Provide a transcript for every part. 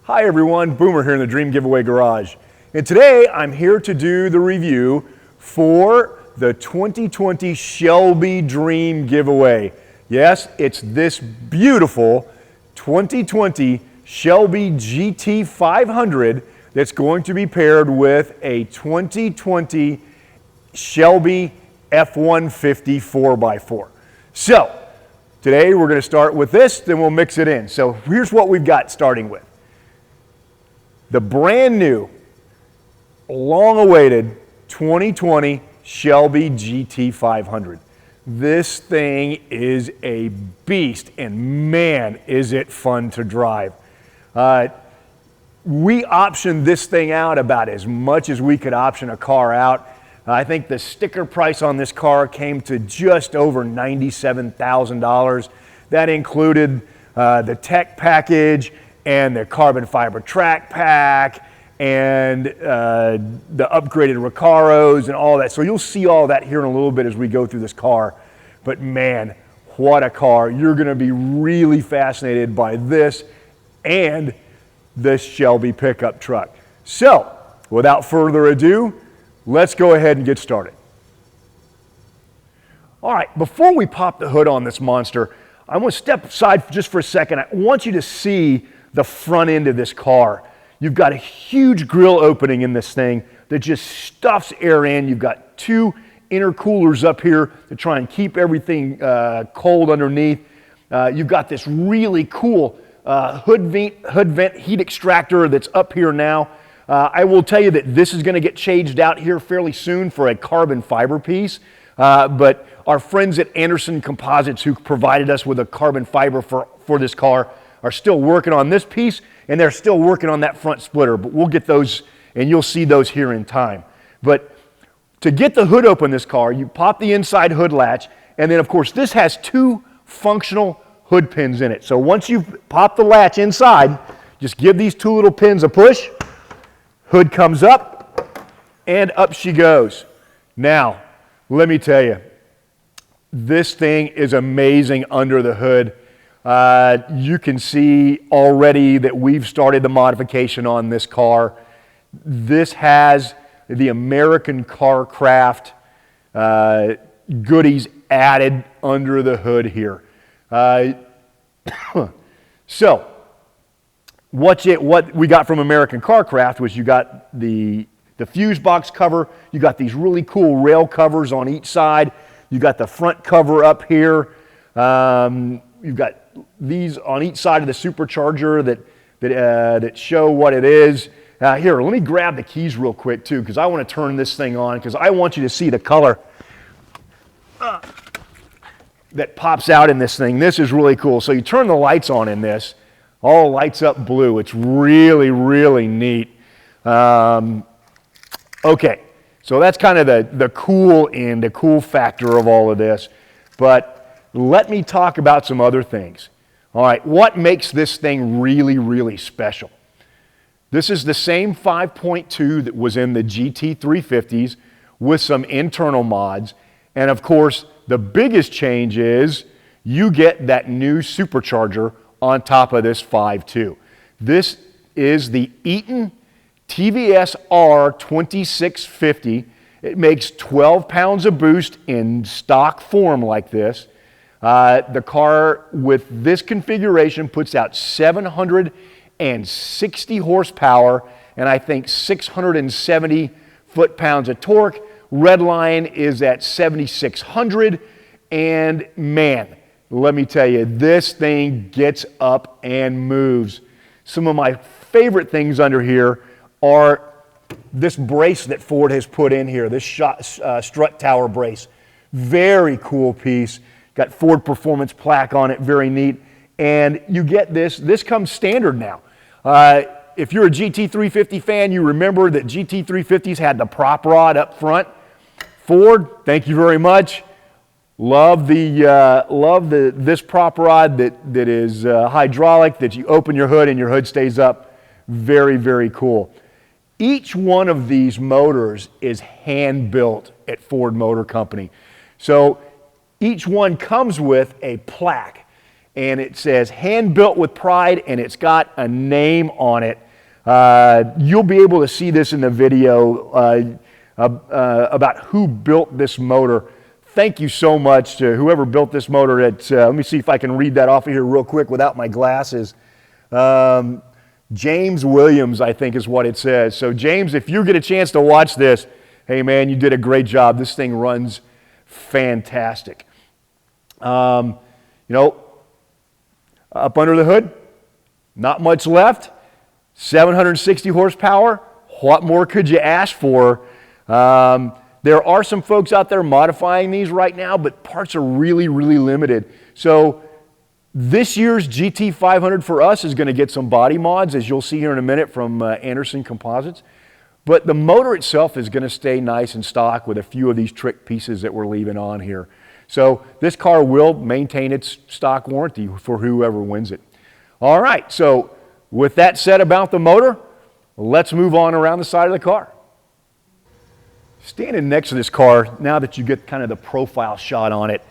Hi everyone, Boomer here in the Dream Giveaway Garage. And today I'm here to do the review for the 2020 Shelby Dream Giveaway. Yes, it's this beautiful 2020 Shelby Gt500 that's going to be paired with a 2020 Shelby F-150 4x4. So, today we're going to start with this, then we'll mix it in. So here's what we've got starting with. The brand new, long-awaited 2020 Shelby Gt500. This thing is a beast, and man, is it fun to drive. We optioned this thing out about as much as we could option a car out. I think the sticker price on this car came to just over $97,000. That included the tech package and the carbon fiber track pack and the upgraded Recaros and all that. So you'll see all that here in a little bit as we go through this car. But man, what a car. You're gonna be really fascinated by this and this Shelby pickup truck. So, without further ado, let's go ahead and get started. All right, before we pop the hood on this monster, I'm gonna step aside just for a second. I want you to see the front end of this car. You've got a huge grill opening in this thing that just stuffs air in. You've got two intercoolers up here to try and keep everything cold underneath. You've got this really cool hood vent heat extractor that's up here now. I will tell you that this is going to get changed out here fairly soon for a carbon fiber piece. But our friends at Andersen Composites, who provided us with a carbon fiber for this car, are still working on this piece, and they're still working on that front splitter, but we'll get those, and you'll see those here in time. But to get the hood open this car, you pop the inside hood latch, and then of course this has two functional hood pins in it. So once you've popped the latch inside, just give these two little pins a push, hood comes up, and up she goes. Now, let me tell you, this thing is amazing under the hood. You can see already that we've started the modification on this car. This has the American Car Craft goodies added under the hood here. So, what we got from American Car Craft was you got the fuse box cover, you got these really cool rail covers on each side, you got the front cover up here, you've got these on each side of the supercharger that show what it is. Here, let me grab the keys real quick too, because I want to turn this thing on, because I want you to see the color that pops out in this thing. This is really cool. So you turn the lights on in this, all lights up blue. It's really, really neat. Okay, so that's kind of the cool end, the cool factor of all of this. But let me talk about some other things. All right, what makes this thing really, really special? This is the same 5.2 that was in the GT350s with some internal mods. And of course, the biggest change is you get that new supercharger on top of this 5.2. This is the Eaton TVS R2650. It makes 12 pounds of boost in stock form like this. The car with this configuration puts out 760 horsepower and I think 670 foot-pounds of torque. Redline is at 7,600, and man, let me tell you, this thing gets up and moves. Some of my favorite things under here are this brace that Ford has put in here, this strut tower brace. Very cool piece. Got Ford Performance plaque on it, very neat. And you get this comes standard now. If you're a GT350 fan, you remember that GT350s had the prop rod up front. Ford, thank you very much. Love this prop rod that is hydraulic, that you open your hood and your hood stays up. Very, very cool. Each one of these motors is hand built at Ford Motor Company. So each one comes with a plaque. and it says hand built with pride, and it's got a name on it. You'll be able to see this in the video about who built this motor. Thank you so much to whoever built this motor. Let me see if I can read that off of here real quick without my glasses. James Williams, I think is what it says. So James, if you get a chance to watch this, hey man, you did a great job. This thing runs fantastic. You know, up under the hood, not much left. 760 horsepower. What more could you ask for? There are some folks out there modifying these right now, but parts are really, really limited. So this year's Gt500 for us is going to get some body mods, as you'll see here in a minute from Andersen Composites. But the motor itself is going to stay nice and stock with a few of these trick pieces that we're leaving on here. So this car will maintain its stock warranty for whoever wins it. All right, so with that said about the motor, let's move on around the side of the car. Standing next to this car, now that you get kind of the profile shot on it,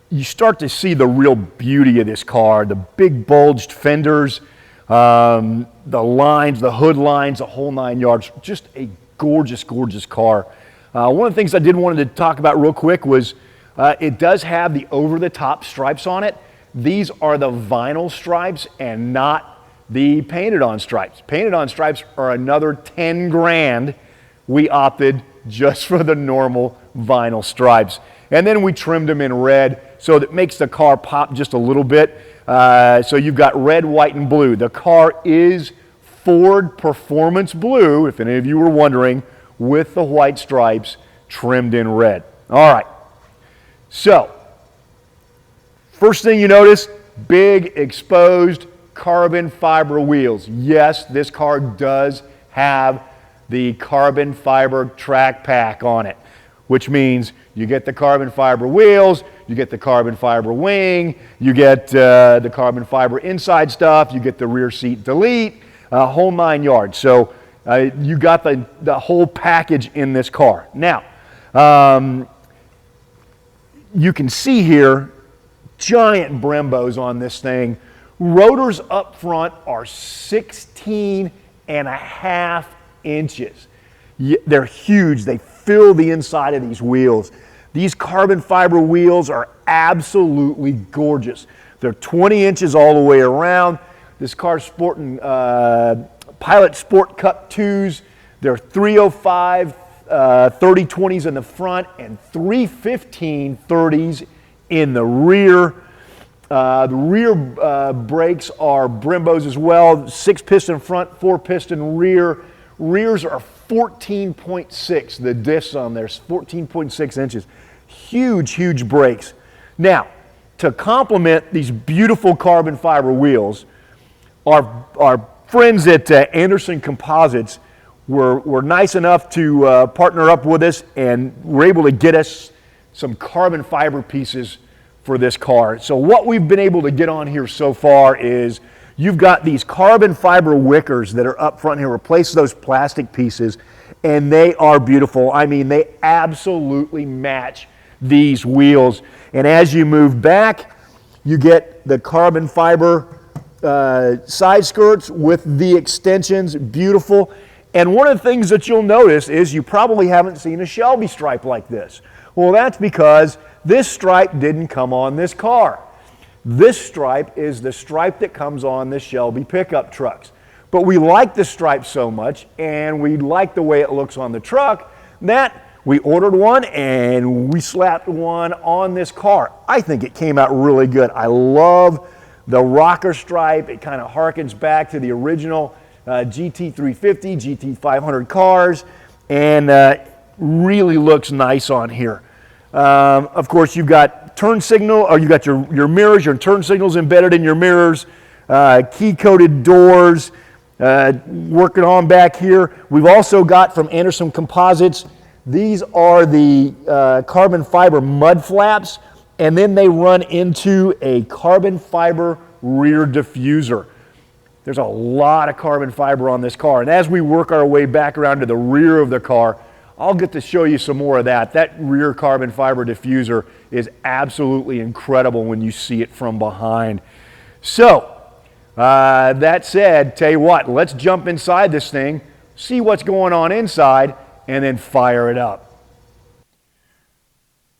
you start to see the real beauty of this car, the big bulged fenders, the lines, the hood lines, the whole 9 yards. Just a gorgeous, gorgeous car. One of the things I did want to talk about real quick was it does have the over-the-top stripes on it. These are the vinyl stripes and not the painted-on stripes. Painted-on stripes are another 10 grand. We opted just for the normal vinyl stripes. And then we trimmed them in red, so that makes the car pop just a little bit. So you've got red, white, and blue. The car is Ford Performance Blue, if any of you were wondering, with the white stripes trimmed in red. All right. So, first thing you notice, big exposed carbon fiber wheels. Yes, this car does have the carbon fiber track pack on it, which means you get the carbon fiber wheels, you get the carbon fiber wing, you get the carbon fiber inside stuff, you get the rear seat delete, whole 9 yards. So you got the whole package in this car. Now, you can see here giant Brembos on this thing. Rotors up front are 16 and a half inches. They're huge. They fill the inside of these wheels. These carbon fiber wheels are absolutely gorgeous. They're 20 inches all the way around. This car's sporting Pilot Sport Cup 2s. They're 305 30/20s in the front and 315 30s in the rear. The rear brakes are Brembos as well. 6-piston front, 4-piston rear. Rears are 14.6. The diffs on there is 14.6 inches. Huge, huge brakes. Now, to complement these beautiful carbon fiber wheels, our friends at Andersen Composites were nice enough to partner up with us and were able to get us some carbon fiber pieces for this car. So what we've been able to get on here so far is you've got these carbon fiber wickers that are up front here, replace those plastic pieces, and they are beautiful. I mean, they absolutely match these wheels. And as you move back, you get the carbon fiber side skirts with the extensions, beautiful. And one of the things that you'll notice is you probably haven't seen a Shelby Stripe like this. Well, that's because this stripe didn't come on this car. This stripe is the stripe that comes on the Shelby pickup trucks. But we like the stripe so much, and we like the way it looks on the truck, that we ordered one and we slapped one on this car. I think it came out really good. I love the rocker stripe. It kind of harkens back to the original Gt350, Gt500 cars, and really looks nice on here. Of course, you've got turn signal, or you got your mirrors, your turn signals embedded in your mirrors, key-coated doors, working on back here. We've also got from Andersen Composites, these are the carbon fiber mud flaps, and then they run into a carbon fiber rear diffuser. There's a lot of carbon fiber on this car, and as we work our way back around to the rear of the car, I'll get to show you some more of that. That rear carbon fiber diffuser is absolutely incredible when you see it from behind. So, that said, tell you what, let's jump inside this thing, see what's going on inside, and then fire it up.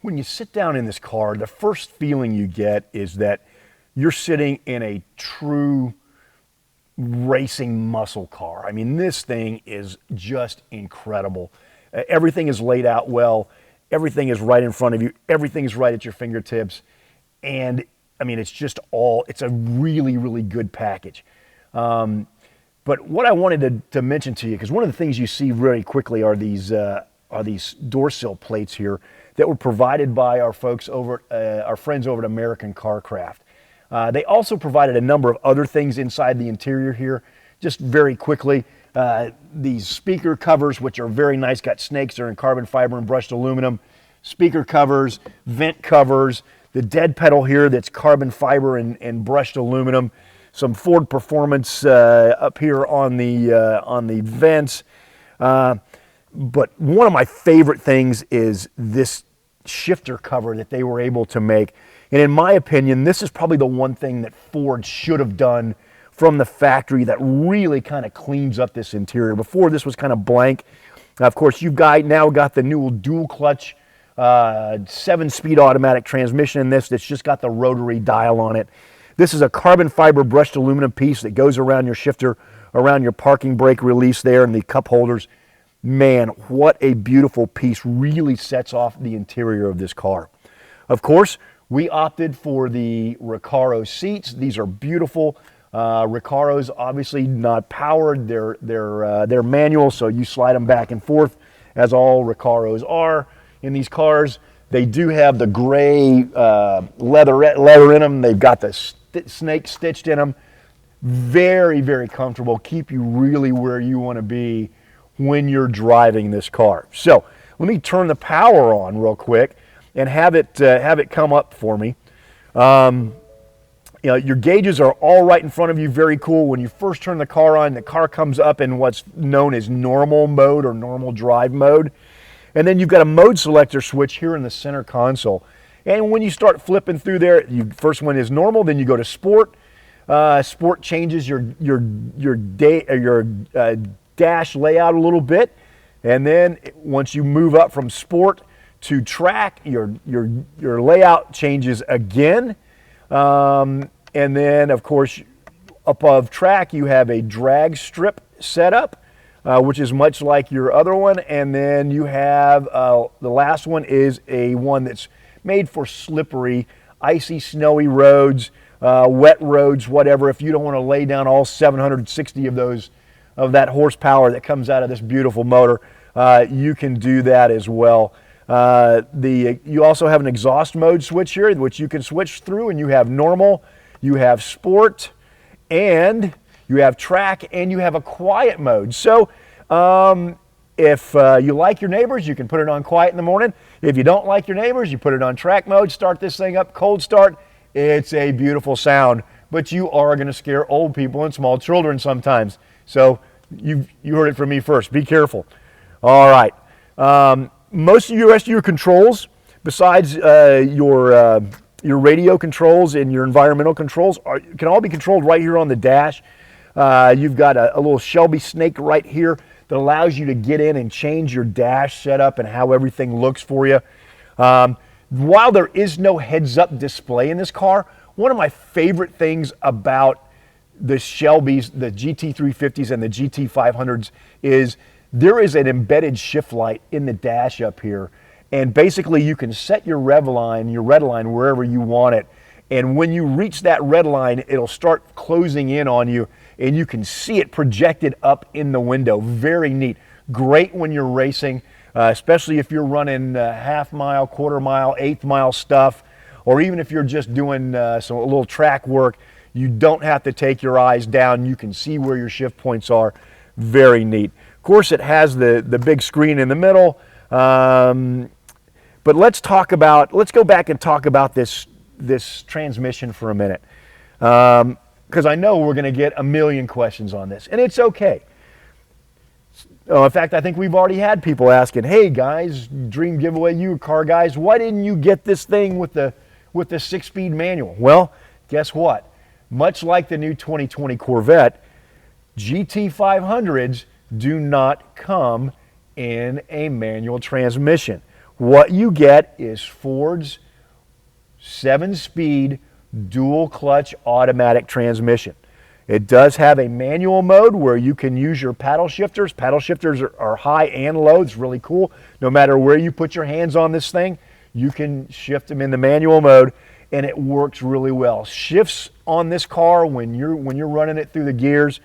When you sit down in this car, the first feeling you get is that you're sitting in a true racing muscle car. I mean, this thing is just incredible. Everything is laid out well. Everything is right in front of you. Everything is right at your fingertips. And I mean, it's a really, really good package. But what I wanted to mention to you, because one of the things you see very quickly are these door sill plates here that were provided by our folks over, our friends over at American Carcraft. They also provided a number of other things inside the interior here. Just very quickly, these speaker covers, which are very nice, got snakes, they're in carbon fiber and brushed aluminum. Speaker covers, vent covers, the dead pedal here that's carbon fiber and brushed aluminum. Some Ford Performance up here on the vents. But one of my favorite things is this shifter cover that they were able to make. And in my opinion, this is probably the one thing that Ford should have done from the factory that really kind of cleans up this interior. Before, this was kind of blank. Now, of course, you've now got the new dual clutch 7-speed automatic transmission in this that's just got the rotary dial on it. This is a carbon fiber brushed aluminum piece that goes around your shifter, around your parking brake release there and the cup holders. Man, what a beautiful piece. Really sets off the interior of this car. Of course, we opted for the Recaro seats. These are beautiful. Recaros, obviously not powered. They're manual, so you slide them back and forth, as all Recaros are in these cars. They do have the gray leather in them. They've got the snake stitched in them. Very, very comfortable. Keep you really where you want to be when you're driving this car. So let me turn the power on real quick and have it come up for me. You know, your gauges are all right in front of you. Very cool. When you first turn the car on, the car comes up in what's known as normal mode or normal drive mode. And then you've got a mode selector switch here in the center console. And when you start flipping through there, first one is normal, then you go to sport. Sport changes your dash layout a little bit. And then once you move up from sport to track, your layout changes again. And then, of course, above track, you have a drag strip setup, which is much like your other one. And then you have the last one is a one that's made for slippery, icy, snowy roads, wet roads, whatever. If you don't want to lay down all 760 of that horsepower that comes out of this beautiful motor, you can do that as well. You also have an exhaust mode switch here, which you can switch through, and you have normal, you have sport, and you have track, and you have a quiet mode. So if you like your neighbors, you can put it on quiet in the morning. If you don't like your neighbors, you put it on track mode, start this thing up, cold start. It's a beautiful sound, but you are going to scare old people and small children sometimes. So you heard it from me first. Be careful. All right. Most of the rest of your controls, besides your radio controls and your environmental controls, can all be controlled right here on the dash. You've got a little Shelby snake right here that allows you to get in and change your dash setup and how everything looks for you. While there is no heads-up display in this car, one of my favorite things about the Shelbys, the GT350s and the GT500s is there is an embedded shift light in the dash up here. And basically you can set your red line wherever you want it. And when you reach that red line, it'll start closing in on you and you can see it projected up in the window. Very neat. Great when you're racing, especially if you're running half mile, quarter mile, eighth mile stuff, or even if you're just doing a little track work. You don't have to take your eyes down. You can see where your shift points are. Very neat. Of course, it has the big screen in the middle. But let's go back and talk about this transmission for a minute. Because I know we're going to get a million questions on this, and it's okay. In fact, I think we've already had people asking, hey guys, dream giveaway, you car guys, why didn't you get this thing with the 6-speed manual? Well, guess what? Much like the new 2020 Corvette, Gt500s do not come in a manual transmission. What you get is Ford's 7-speed dual clutch automatic transmission. It does have a manual mode where you can use your paddle shifters. Paddle shifters are high and low. It's really cool. No matter where you put your hands on this thing, you can shift them in the manual mode, and it works really well. Shifts on this car when you're running it through the gears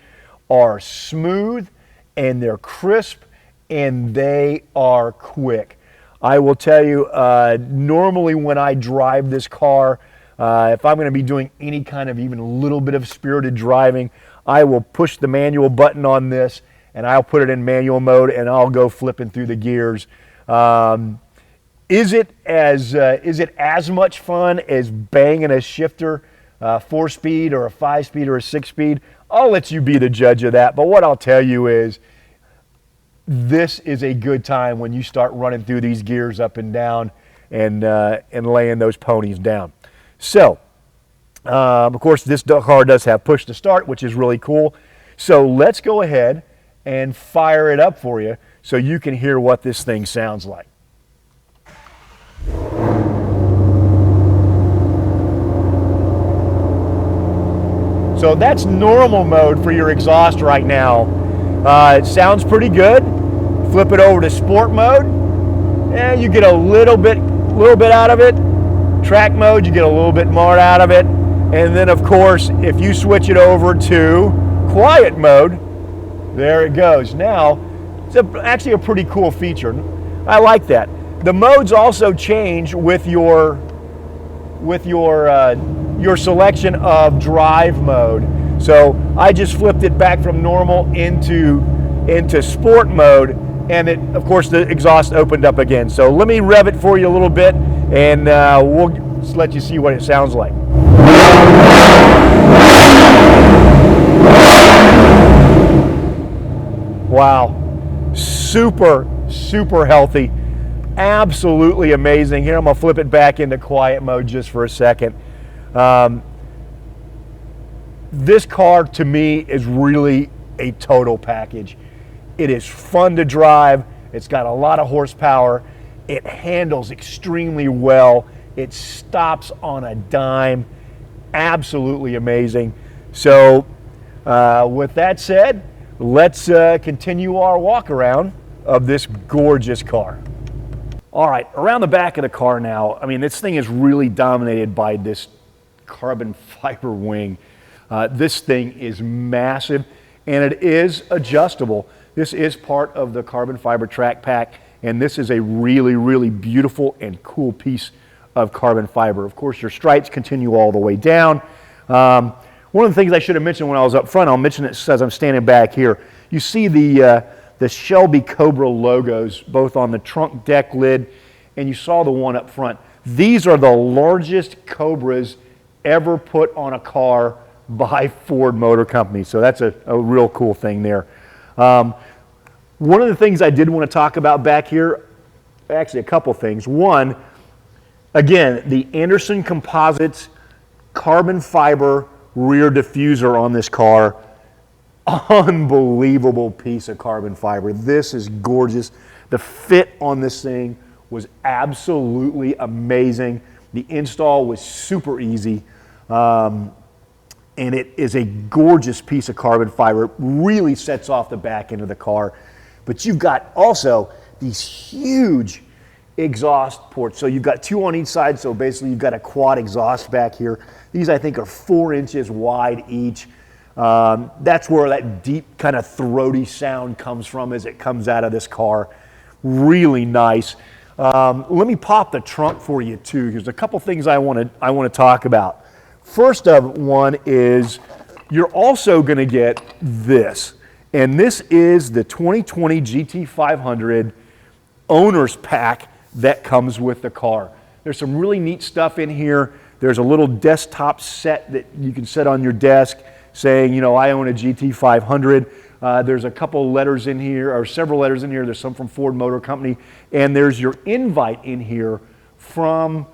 are smooth, and they're crisp, and they are quick. I will tell you, normally when I drive this car, if I'm going to be doing any kind of even a little bit of spirited driving, I will push the manual button on this, and I'll put it in manual mode, and I'll go flipping through the gears. Is it as much fun as banging a shifter, 4-speed or a 5-speed or a 6-speed? I'll let you be the judge of that. But what I'll tell you is, this is a good time when you start running through these gears up and down and laying those ponies down. So, of course, this car does have push to start, which is really cool. So let's go ahead and fire it up for you so you can hear what this thing sounds like. So that's normal mode for your exhaust right now. It sounds pretty good. Flip it over to sport mode, and you get a little bit out of it. Track mode, you get a little bit more out of it. And then, of course, if you switch it over to quiet mode, there it goes. Now, it's actually a pretty cool feature. I like that. The modes also change with your selection of drive mode. So I just flipped it back from normal into sport mode, and it, of course, the exhaust opened up again. So let me rev it for you a little bit, and we'll just let you see what it sounds like. Wow, super healthy, absolutely amazing. Here, I'm gonna flip it back into quiet mode just for a second. This car, to me, is really a total package. It is fun to drive. It's got a lot of horsepower. It handles extremely well. It stops on a dime. Absolutely amazing. So with that said, let's continue our walk around of this gorgeous car. All right, around the back of the car now, I mean, this thing is really dominated by this carbon fiber wing. This thing is massive, and it is adjustable. This is part of the carbon fiber track pack, and this is a really beautiful and cool piece of carbon fiber. Of course, your stripes continue all the way down. One of the things I should have mentioned when I was up front, I'll mention it as I'm standing back here. You see the Shelby Cobra logos both on the trunk deck lid, and you saw the one up front. These are the largest Cobras ever put on a car by Ford Motor Company. So that's a real cool thing there. One of the things I did want to talk about back here, actually a couple things. One, again, the Andersen Composites carbon fiber rear diffuser on this car. Unbelievable piece of carbon fiber. This is gorgeous. The fit on this thing was absolutely amazing. The install was super easy. And it is a gorgeous piece of carbon fiber. It really sets off the back end of the car. But you've got also these huge exhaust ports. So you've got two on each side, so basically you've got a quad exhaust back here. These, I think, are 4 inches wide each. That's where that deep kind of throaty sound comes from as it comes out of this car. Really nice. Let me pop the trunk for you too. There's a couple things I want to talk about. First of one is you're also going to get this, and this is the 2020 Gt500 owner's pack that comes with the car. There's some really neat stuff in here. There's a little desktop set that you can set on your desk. saying, you know, I own a GT500. There's a couple letters in here, or several letters in here. There's some from Ford Motor Company, and there's your invite in here from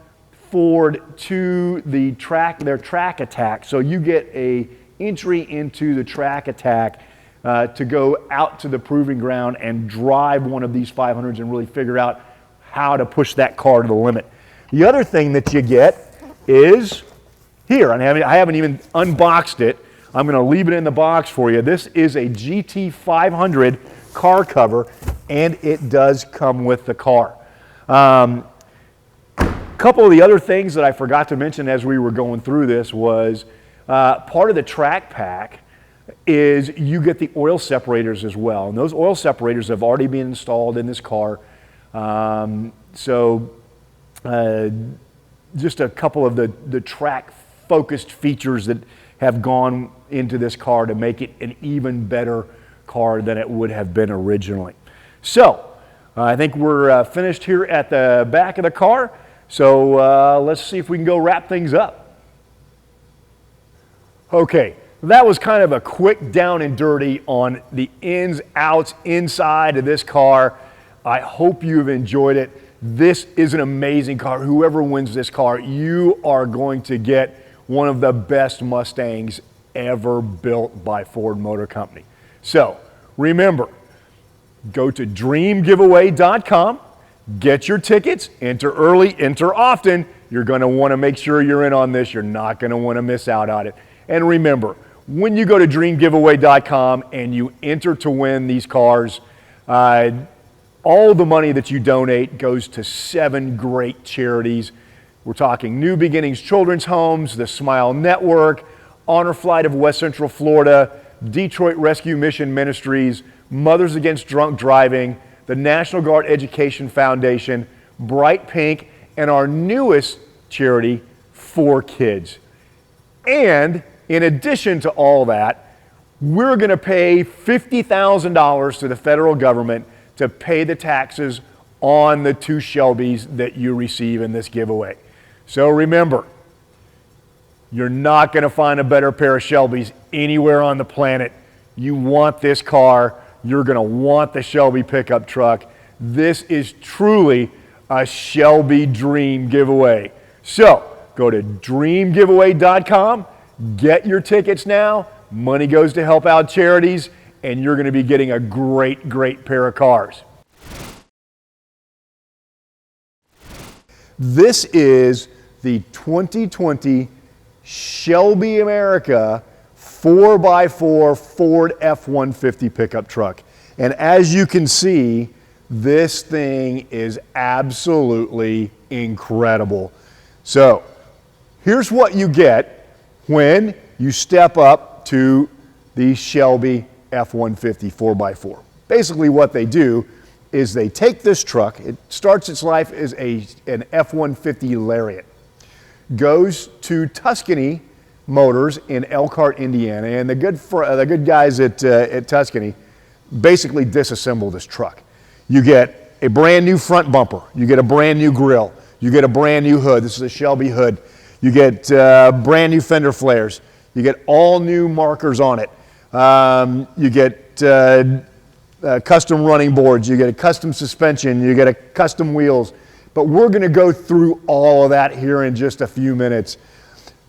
Ford to the their track attack. So you get a entry into the track attack to go out to the proving ground and drive one of these 500s and really figure out how to push that car to the limit. The other thing that you get is here. I haven't even unboxed it. I'm going to leave it in the box for you. This is a Gt500 car cover, and it does come with the car. A couple of the other things that I forgot to mention as we were going through this was part of the track pack is you get the oil separators as well. And those oil separators have already been installed in this car. Just a couple of the track-focused features that have gone into this car to make it an even better car than it would have been originally. So, I think we're finished here at the back of the car. So let's see if we can go wrap things up. Okay, that was kind of a quick down and dirty on the ins, outs, inside of this car. I hope you've enjoyed it. This is an amazing car. Whoever wins this car, you are going to get one of the best Mustangs ever built by Ford Motor Company. So remember, go to dreamgiveaway.com, get your tickets, enter early, enter often. You're going to want to make sure you're in on this. You're not going to want to miss out on it. And remember, when you go to dreamgiveaway.com and you enter to win these cars, all the money that you donate goes to 7 great charities. We're talking New Beginnings Children's Homes, the Smile Network, Honor Flight of West Central Florida, Detroit Rescue Mission Ministries, Mothers Against Drunk Driving, the National Guard Education Foundation, Bright Pink, and our newest charity, 4Kids. And in addition to all that, we're going to pay $50,000 to the federal government to pay the taxes on the 2 Shelbys that you receive in this giveaway. So remember, you're not going to find a better pair of Shelbys anywhere on the planet. You want this car. You're going to want the Shelby pickup truck. This is truly a Shelby dream giveaway. So go to dreamgiveaway.com, get your tickets now. Money goes to help out charities, and you're going to be getting a great, great pair of cars. This is the 2020 Shelby America 4x4 Ford F-150 pickup truck. And as you can see, this thing is absolutely incredible. So here's what you get when you step up to the Shelby F-150 4x4. Basically what they do is they take this truck, it starts its life as an F-150 Lariat, goes to Tuscany Motors in Elkhart, Indiana, and the good guys at Tuscany basically disassemble this truck. You get a brand new front bumper, you get a brand new grille, you get a brand new hood. This is a Shelby hood. You get brand new fender flares. You get all new markers on it. You get custom running boards. You get a custom suspension. You get a custom wheels. But we're going to go through all of that here in just a few minutes.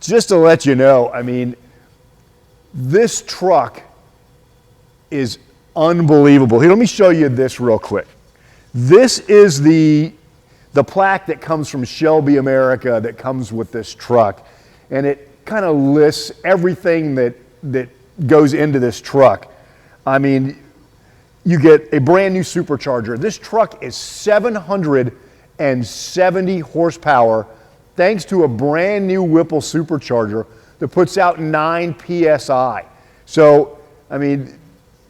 Just to let you know, I mean, this truck is unbelievable. Here, let me show you this real quick. This is the plaque that comes from Shelby America that comes with this truck. And it kind of lists everything that goes into this truck. I mean, you get a brand new supercharger. This truck is 770 horsepower thanks to a brand new Whipple supercharger that puts out 9 PSI. So, I mean,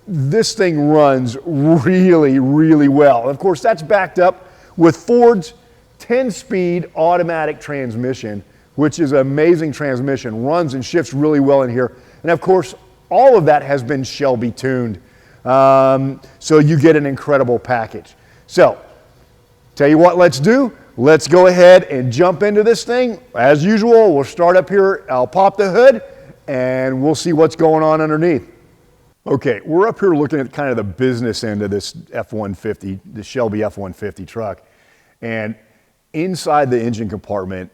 this thing runs really, really well. Of course, that's backed up with Ford's 10-speed automatic transmission, which is an amazing transmission, runs and shifts really well in here. And of course, all of that has been Shelby tuned. So you get an incredible package. So, tell you what, let's do. Let's go ahead and jump into this thing. As usual, we'll start up here. I'll pop the hood and we'll see what's going on underneath. Okay, we're up here looking at kind of the business end of this F-150, the Shelby F-150 truck. And inside the engine compartment,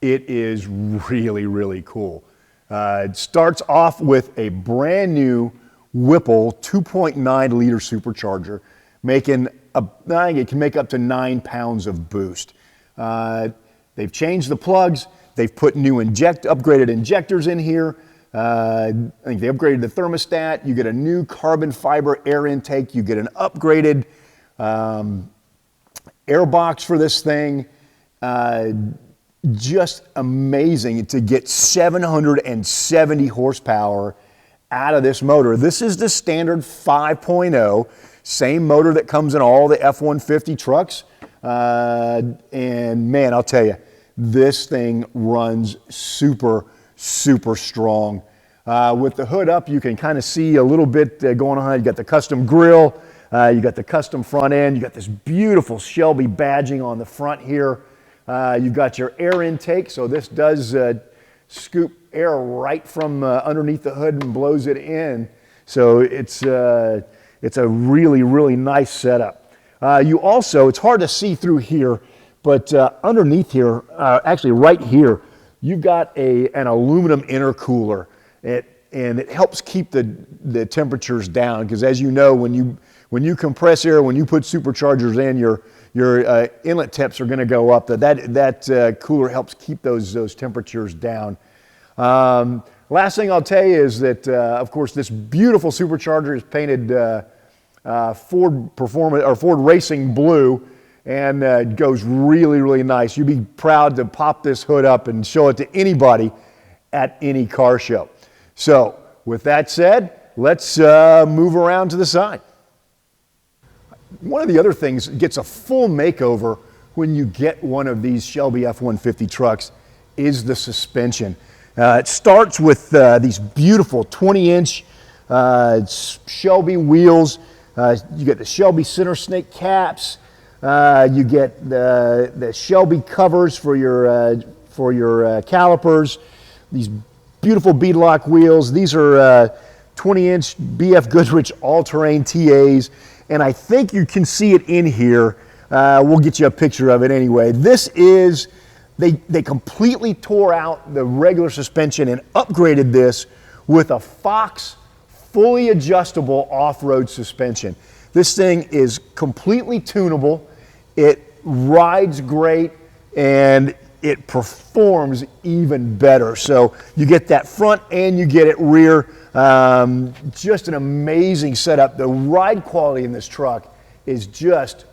it is really, really cool. It starts off with a brand new Whipple 2.9 liter supercharger, I think it can make up to 9 pounds of boost. They've changed the plugs. They've put new upgraded injectors in here. I think they upgraded the thermostat. You get a new carbon fiber air intake. You get an upgraded air box for this thing. Just amazing to get 770 horsepower out of this motor. This is the standard 5.0, same motor that comes in all the F-150 trucks. And man, I'll tell you, this thing runs super, super strong. With the hood up, you can kind of see a little bit going on. You got the custom grille, you got the custom front end, you got this beautiful Shelby badging on the front here. You've got your air intake, so this does scoop air right from underneath the hood and blows it in. So it's a really, really nice setup. You also, it's hard to see through here, but underneath here, actually right here, you've got an aluminum intercooler. And it helps keep the temperatures down, because as you know, when you compress air, when you put superchargers in, your inlet temps are going to go up. That cooler helps keep those temperatures down. Last thing I'll tell you is that, of course, this beautiful supercharger is painted Ford Racing blue, and it goes really, really nice. You'd be proud to pop this hood up and show it to anybody at any car show. So, with that said, let's move around to the side. One of the other things that gets a full makeover when you get one of these Shelby F-150 trucks is the suspension. It starts with these beautiful 20-inch Shelby wheels. You get the Shelby center snake caps. You get the Shelby covers for your calipers. These beautiful beadlock wheels. These are 20-inch BF Goodrich all-terrain TAs, and I think you can see it in here. We'll get you a picture of it anyway. This is, they completely tore out the regular suspension and upgraded this with a Fox fully adjustable off-road suspension. This thing is completely tunable. It rides great, and it performs even better. So you get that front and you get it rear. Just an amazing setup. The ride quality in this truck is just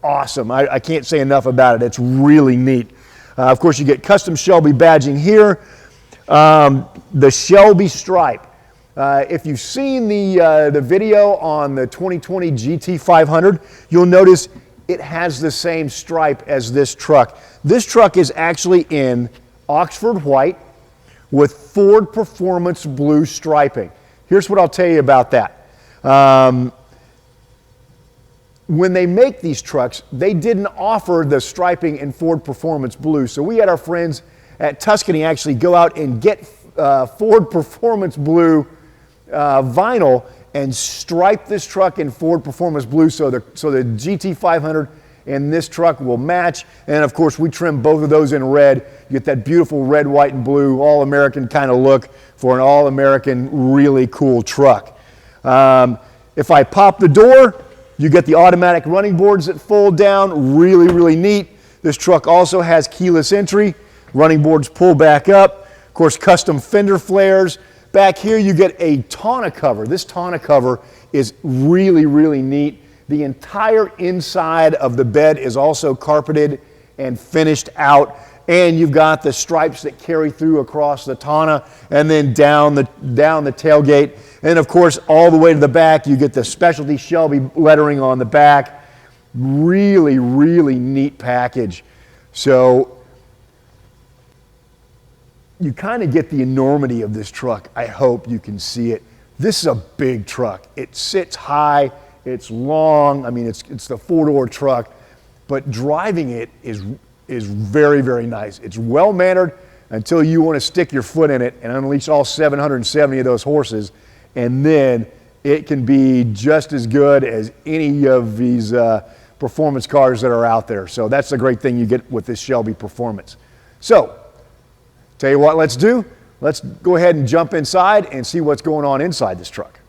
awesome. I can't say enough about it. It's really neat. Of course, you get custom Shelby badging here. The Shelby Stripe. If you've seen the video on the 2020 Gt500, you'll notice it has the same stripe as this truck. This truck is actually in Oxford white with Ford Performance blue striping. Here's what I'll tell you about that. When they make these trucks, they didn't offer the striping in Ford Performance blue. So we had our friends at Tuscany actually go out and get Ford Performance blue vinyl and stripe this truck in Ford Performance blue so the GT500 and this truck will match. And of course, we trim both of those in red. You get that beautiful red, white, and blue all-American kind of look for an all-American, really cool truck. If I pop the door, you get the automatic running boards that fold down. Really, really neat. This truck also has keyless entry. Running boards pull back up. Of course, custom fender flares. Back here you get a tonneau cover. This tonneau cover is really, really neat. The entire inside of the bed is also carpeted and finished out. And you've got the stripes that carry through across the tonneau and then down the tailgate. And of course, all the way to the back, you get the specialty Shelby lettering on the back. Really, really neat package. So you kind of get the enormity of this truck. I hope you can see it. This is a big truck. It sits high, it's long. I mean, it's the four-door truck, but driving it is very, very nice. It's well-mannered. until you want to stick your foot in it and unleash all 770 of those horses, and then it can be just as good as any of these performance cars that are out there. So that's the great thing you get with this Shelby Performance. So, tell you what, let's do. Let's go ahead and jump inside and see what's going on inside this truck.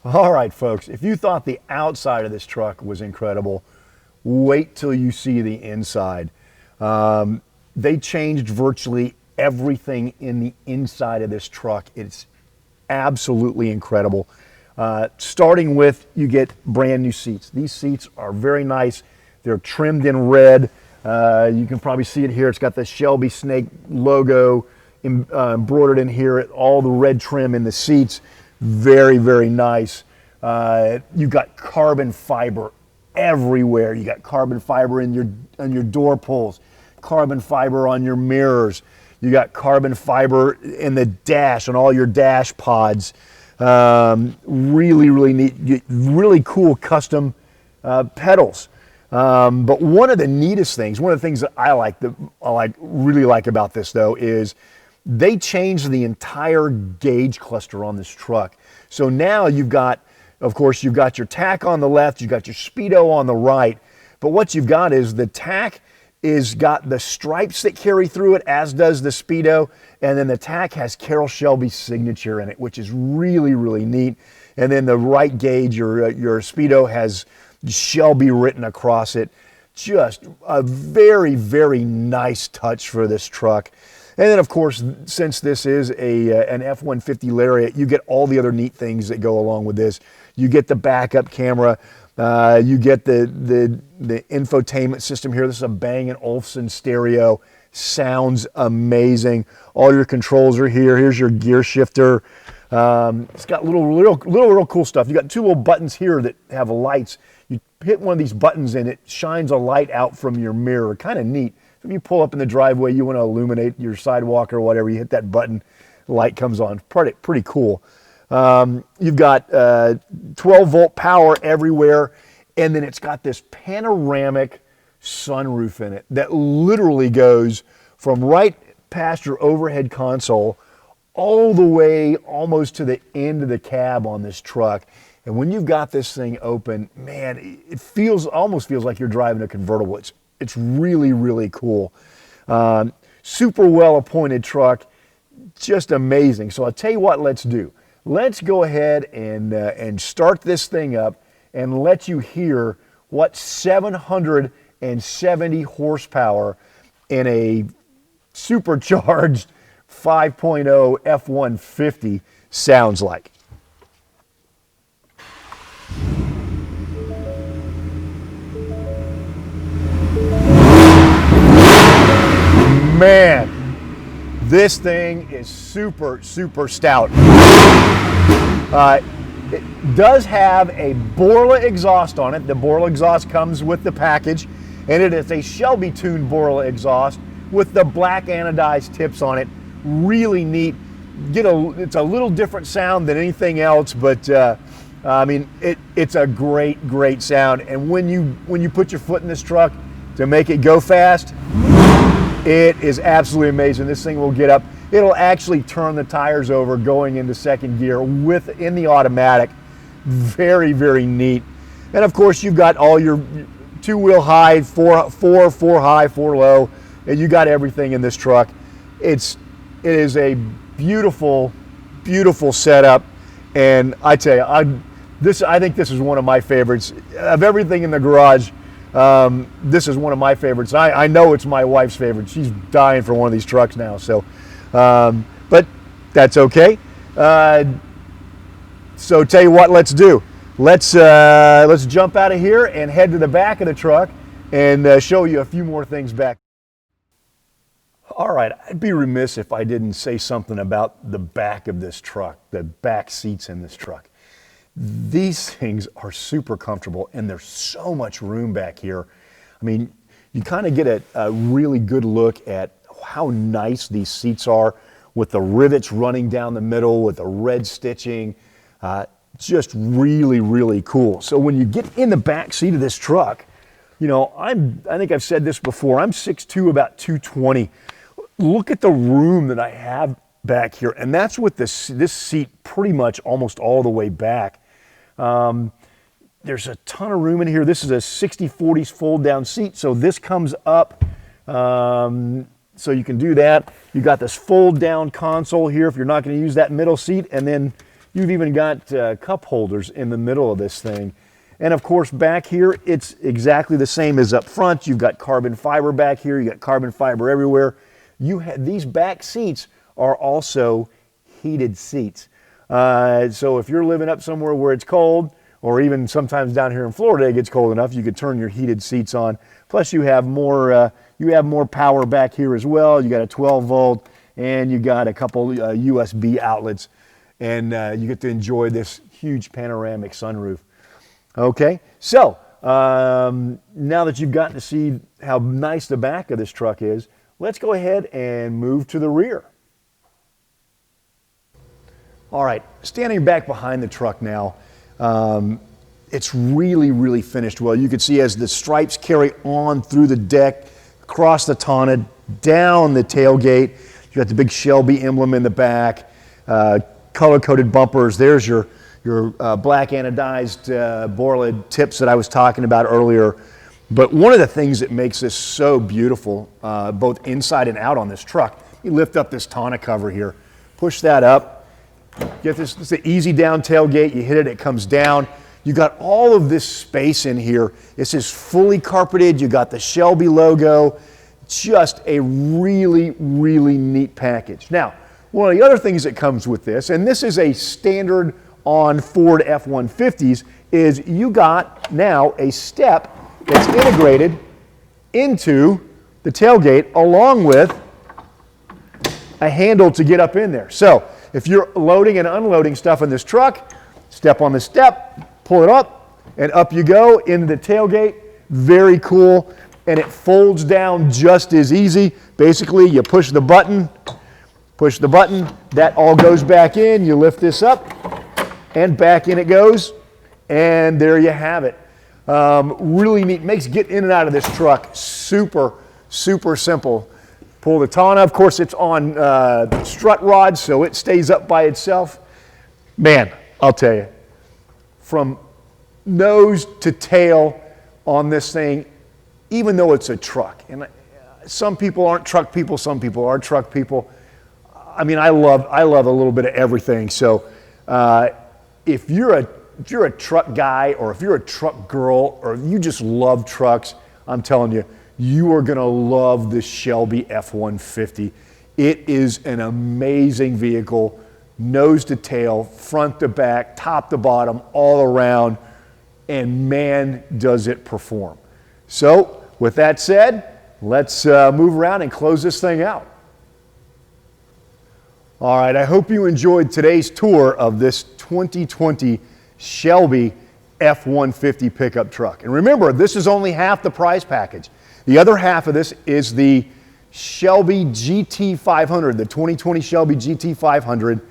All right, folks, if you thought the outside of this truck was incredible, wait till you see the inside. They changed virtually everything in the inside of this truck. It's absolutely incredible. Starting with, you get brand new seats. These seats are very nice. They're trimmed in red. You can probably see it here. It's got the Shelby Snake logo embroidered in here, all the red trim in the seats. Very, very nice. You've got carbon fiber everywhere. You got carbon fiber in your door pulls, carbon fiber on your mirrors. You got carbon fiber in the dash, on all your dash pods. Really, really neat, really cool custom pedals. But one of the neatest things, one of the things that I really like about this though, is they changed the entire gauge cluster on this truck. So now you've got, of course, you've got your tack on the left, you've got your speedo on the right, but what you've got is the tack is got the stripes that carry through it, as does the speedo, and then the tack has Carroll Shelby's signature in it, which is really, really neat. And then the right gauge, your speedo, has Shelby written across it. Just a very, very nice touch for this truck. And then, of course, since this is an F-150 Lariat, you get all the other neat things that go along with this. You get the backup camera. You get the infotainment system here. This is a Bang & Olufsen stereo. Sounds amazing. All your controls are here. Here's your gear shifter. It's got real cool stuff. You got two little buttons here that have lights. You hit one of these buttons and it shines a light out from your mirror. Kind of neat. If you pull up in the driveway, you want to illuminate your sidewalk or whatever, you hit that button, light comes on. Pretty cool. You've got 12-volt power everywhere, and then it's got this panoramic sunroof in it that literally goes from right past your overhead console all the way almost to the end of the cab on this truck. And when you've got this thing open, man, it almost feels like you're driving a convertible. It's really, really cool. Super well appointed truck, just amazing. So I'll tell you what, let's do. Let's go ahead and start this thing up and let you hear what 770 horsepower in a supercharged 5.0 F-150 sounds like. Man, this thing is super, super stout. It does have a Borla exhaust on it. The Borla exhaust comes with the package, and it is a Shelby tuned Borla exhaust with the black anodized tips on it. Really neat. It's a little different sound than anything else, but I mean, it's a great, great sound. And when you put your foot in this truck to make it go fast, it is absolutely amazing. This thing will get up. It'll actually turn the tires over going into second gear in the automatic. Very, very neat. And of course, you've got all your two-wheel high, four high, four low, and you got everything in this truck. It is a beautiful, beautiful setup. And I tell you, I think this is one of my favorites of everything in the garage. This is one of my favorites. I know it's my wife's favorite. She's dying for one of these trucks now. So, but that's okay. So tell you what, let's do. Let's jump out of here and head to the back of the truck and show you a few more things back. All right, I'd be remiss if I didn't say something about the back of this truck, the back seats in this truck. These things are super comfortable, and there's so much room back here. I mean, you kind of get a really good look at how nice these seats are with the rivets running down the middle with the red stitching. Just really, really cool. So when you get in the back seat of this truck, You know, I think I've said this before, I'm 6'2", about 220. Look at the room that I have back here, and that's with this seat pretty much almost all the way back. There's a ton of room in here. This is a 60/40 fold down seat, so this comes up, so you can do that. You got this fold down console here if you're not going to use that middle seat, and then you've even got cup holders in the middle of this thing. And of course back here, it's exactly the same as up front. You've got carbon fiber back here, you got carbon fiber everywhere. These back seats are also heated seats. So if you're living up somewhere where it's cold, or even sometimes down here in Florida it gets cold enough, you could turn your heated seats on. Plus you have more power back here as well. You got a 12 volt and you got a couple USB outlets, and you get to enjoy this huge panoramic sunroof. Okay, so now that you've gotten to see how nice the back of this truck is, let's go ahead and move to the rear. All right, standing back behind the truck now, it's really finished well. You can see as the stripes carry on through the deck, across the tonneau, down the tailgate. You got the big Shelby emblem in the back, color-coded bumpers. There's your black anodized Borla tips that I was talking about earlier. But one of the things that makes this so beautiful, both inside and out on this truck, you lift up this tonneau cover here, push that up, get this is the easy down tailgate, you hit it, it comes down. You got all of this space in here. This is fully carpeted, you got the Shelby logo, just a really neat package. Now, one of the other things that comes with this, and this is a standard on Ford F-150s, is you got now a step that's integrated into the tailgate along with a handle to get up in there. So if you're loading and unloading stuff in this truck, step on the step, pull it up, and up you go into the tailgate. Very cool, and it folds down just as easy. Basically, you push the button, that all goes back in, you lift this up, and back in it goes, and there you have it. Really neat, makes getting in and out of this truck super simple. Pull the tonneau, of course it's on strut rods, so it stays up by itself. Man, I'll tell you, from nose to tail on this thing, even though it's a truck, and some people aren't truck people, some people are truck people. I mean, I love a little bit of everything. So if you're a truck guy, or if you're a truck girl, or if you just love trucks, I'm telling you, you are gonna love this Shelby F-150. It is an amazing vehicle, nose to tail, front to back, top to bottom, all around, and man, does it perform. So with that said, let's move around and close this thing out. All right, I hope you enjoyed today's tour of this 2020 Shelby F-150 pickup truck. And remember, this is only half the prize package. The other half of this is the Shelby Gt500, the 2020 Shelby Gt500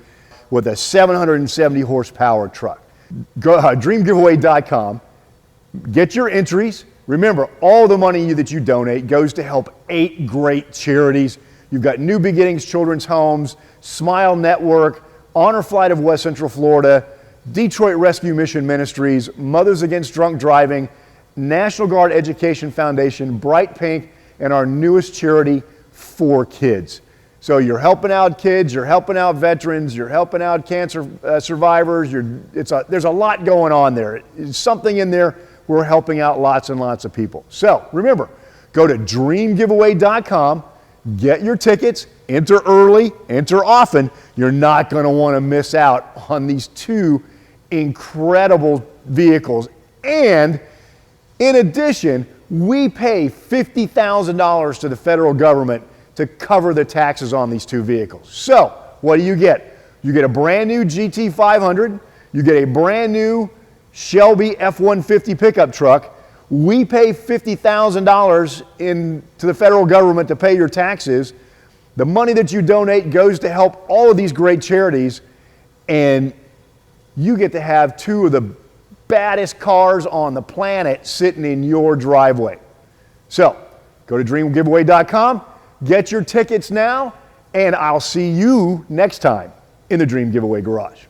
with a 770 horsepower truck. Go dreamgiveaway.com, get your entries. Remember, all the money that you donate goes to help 8 great charities. You've got New Beginnings Children's Homes, Smile Network, Honor Flight of West Central Florida, Detroit Rescue Mission Ministries, Mothers Against Drunk Driving, National Guard Education Foundation, Bright Pink, and our newest charity, 4Kids. So you're helping out kids, you're helping out veterans, you're helping out cancer survivors. There's a lot going on there. It's something in there. We're helping out lots and lots of people. So remember, go to dreamgiveaway.com, get your tickets, enter early, enter often. You're not going to want to miss out on these 2 incredible vehicles. And in addition, we pay $50,000 to the federal government to cover the taxes on these 2 vehicles. So what do? You get a brand new Gt500, you get a brand new Shelby F-150 pickup truck. We pay $50,000 to the federal government to pay your taxes. The money that you donate goes to help all of these great charities, and you get to have 2 of the baddest cars on the planet sitting in your driveway. So go to dreamgiveaway.com, get your tickets now, and I'll see you next time in the Dream Giveaway Garage.